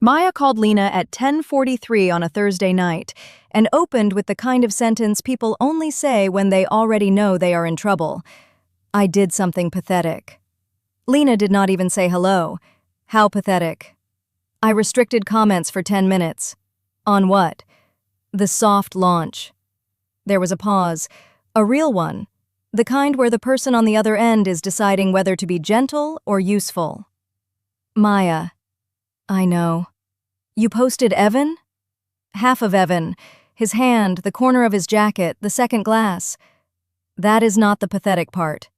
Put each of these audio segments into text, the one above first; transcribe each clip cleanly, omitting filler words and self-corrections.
Maya called Lena at 10:43 on a Thursday night and opened with the kind of sentence people only say when they already know they are in trouble. I did something pathetic. Lena did not even say hello. How pathetic. I restricted comments for 10 minutes. On what? The soft launch. There was a pause. A real one. The kind where the person on the other end is deciding whether to be gentle or useful. Maya. I know. You posted Evan? Half of Evan. His hand, the corner of his jacket, the second glass. That is not the pathetic part.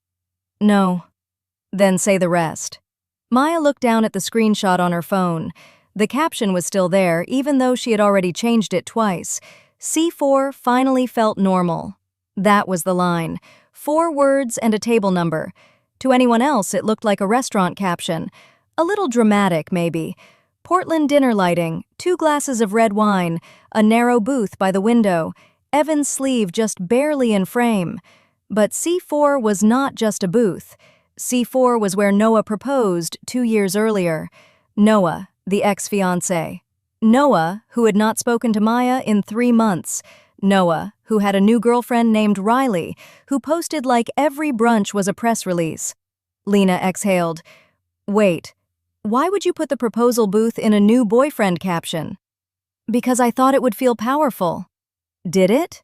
No. Then say the rest. Maya looked down at the screenshot on her phone. The caption was still there, even though she had already changed it twice. C-4 finally felt normal. That was the line. 4 words and a table number. To anyone else, it looked like a restaurant caption. A little dramatic, maybe. Portland dinner lighting, 2 glasses of red wine, a narrow booth by the window, Evan's sleeve just barely in frame. But C4 was not just a booth. C4 was where Noah proposed 2 years earlier. Noah, the ex-fiancé. Noah, who had not spoken to Maya in 3 months. Noah, who had a new girlfriend named Riley, who posted like every brunch was a press release. Lena exhaled. Wait. Why would you put the proposal booth in a new boyfriend caption? Because I thought it would feel powerful. Did it?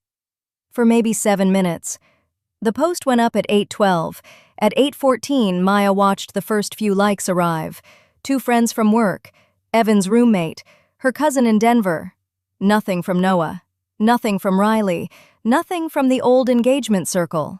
For maybe 7 minutes. The post went up at 8:12. At 8:14, Maya watched the first few likes arrive. 2 friends from work, Evan's roommate, her cousin in Denver. Nothing from Noah. Nothing from Riley. Nothing from the old engagement circle.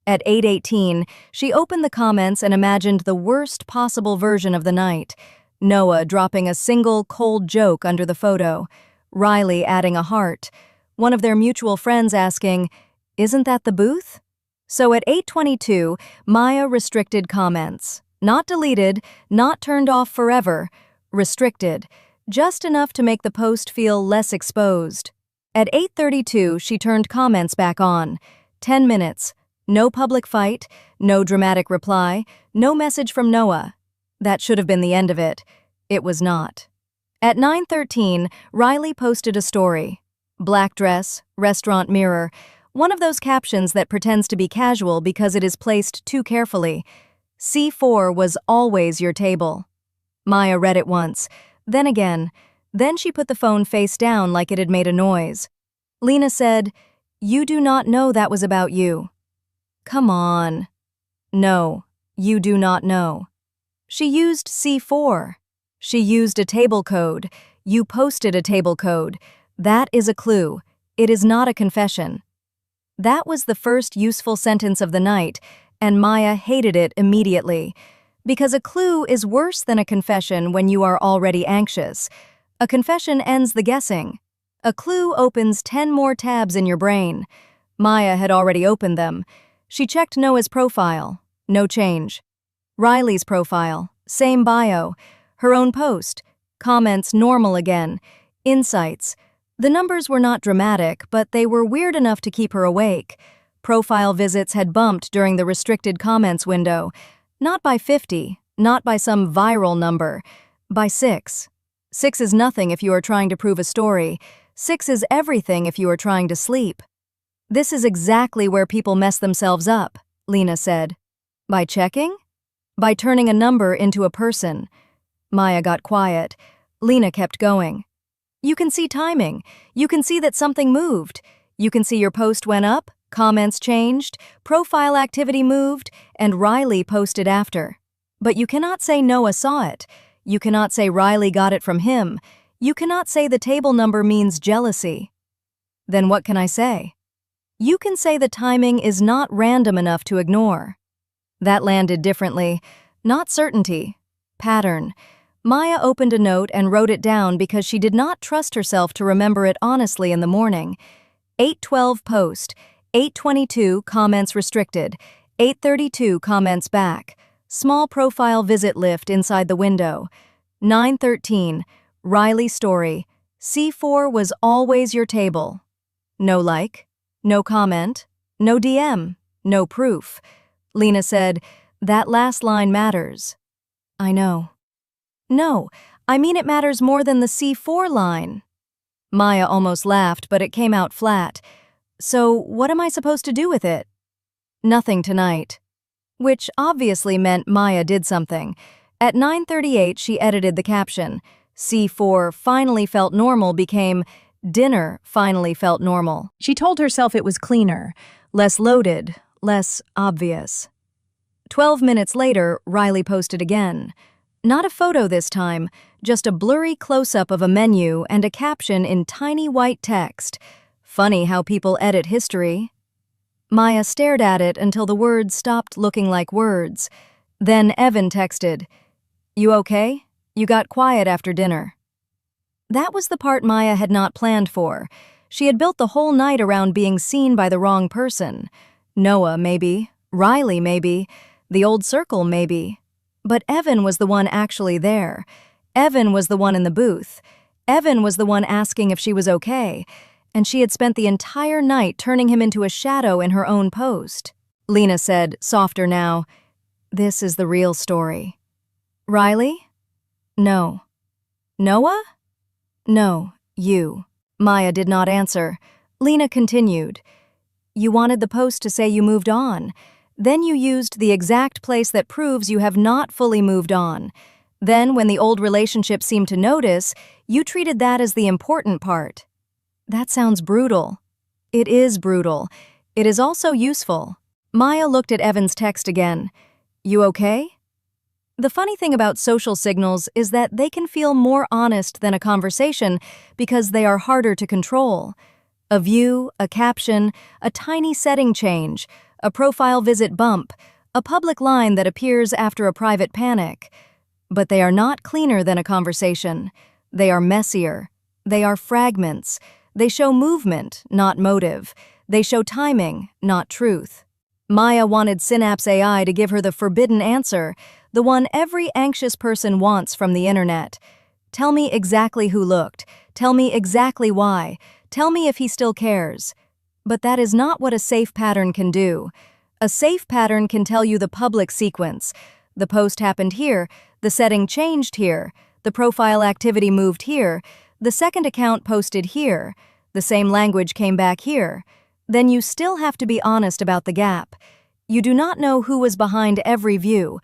At 8:18, she opened the comments and imagined the worst possible version of the night. Noah dropping a single cold joke under the photo. Riley adding a heart. One of their mutual friends asking, "Isn't that the booth?" So at 8:22, Maya restricted comments. Not deleted, not turned off forever. Restricted. Just enough to make the post feel less exposed. At 8:32, she turned comments back on. 10 minutes. No public fight, no dramatic reply, no message from Noah. That should have been the end of it. It was not. At 9:13, Riley posted a story. Black dress, restaurant mirror, one of those captions that pretends to be casual because it is placed too carefully. C4 was always your table. Maya read it once, then again. Then she put the phone face down like it had made a noise. Lena said, "You do not know that was about you." Come on. No, you do not know. She used C4. She used a table code. You posted a table code. That is a clue. It is not a confession. That was the first useful sentence of the night, and Maya hated it immediately. Because a clue is worse than a confession when you are already anxious. A confession ends the guessing. A clue opens 10 more tabs in your brain. Maya had already opened them. She checked Noah's profile. No change. Riley's profile. Same bio. Her own post. Comments normal again. Insights. The numbers were not dramatic, but they were weird enough to keep her awake. Profile visits had bumped during the restricted comments window. Not by 50, not by some viral number. By 6. 6 is nothing if you are trying to prove a story. 6 is everything if you are trying to sleep. This is exactly where people mess themselves up, Lena said. By checking? By turning a number into a person. Maya got quiet. Lena kept going. You can see timing. You can see that something moved. You can see your post went up, comments changed, profile activity moved, and Riley posted after. But you cannot say Noah saw it. You cannot say Riley got it from him. You cannot say the table number means jealousy. Then what can I say? You can say the timing is not random enough to ignore. That landed differently. Not certainty. Pattern. Maya opened a note and wrote it down because she did not trust herself to remember it honestly in the morning. 8:12 post. 8:22 comments restricted. 8:32 comments back. Small profile visit lift inside the window. 9:13 Riley story. C4 was always your table. No like. No comment, no DM, no proof. Lena said, "That last line matters." I know. No, I mean it matters more than the C-4 line. Maya almost laughed, but it came out flat. So what am I supposed to do with it? Nothing tonight. Which obviously meant Maya did something. At 9:38, she edited the caption. C-4 finally felt normal became dinner finally felt normal. She told herself it was cleaner, less loaded, less obvious. 12 minutes later, Riley posted again. Not a photo this time, just a blurry close-up of a menu and a caption in tiny white text. Funny how people edit history. Maya stared at it until the words stopped looking like words. Then Evan texted, "You okay? You got quiet after dinner." That was the part Maya had not planned for. She had built the whole night around being seen by the wrong person. Noah, maybe. Riley, maybe. The old circle, maybe. But Evan was the one actually there. Evan was the one in the booth. Evan was the one asking if she was okay. And she had spent the entire night turning him into a shadow in her own post. Lena said, softer now, "This is the real story." "Riley?" "No." "Noah?" "No, you." Maya did not answer. Lena continued, "You wanted the post to say you moved on. Then you used the exact place that proves you have not fully moved on. Then, when the old relationship seemed to notice, you treated that as the important part." That sounds brutal. It is brutal. It is also useful. Maya looked at Evan's text again. "You okay?" The funny thing about social signals is that they can feel more honest than a conversation because they are harder to control. A view, a caption, a tiny setting change, a profile visit bump, a public line that appears after a private panic. But they are not cleaner than a conversation. They are messier. They are fragments. They show movement, not motive. They show timing, not truth. Maya wanted Synapse AI to give her the forbidden answer, the one every anxious person wants from the internet. Tell me exactly who looked. Tell me exactly why. Tell me if he still cares. But that is not what a safe pattern can do. A safe pattern can tell you the public sequence. The post happened here, the setting changed here, the profile activity moved here, the second account posted here, the same language came back here. Then you still have to be honest about the gap. You do not know who was behind every view.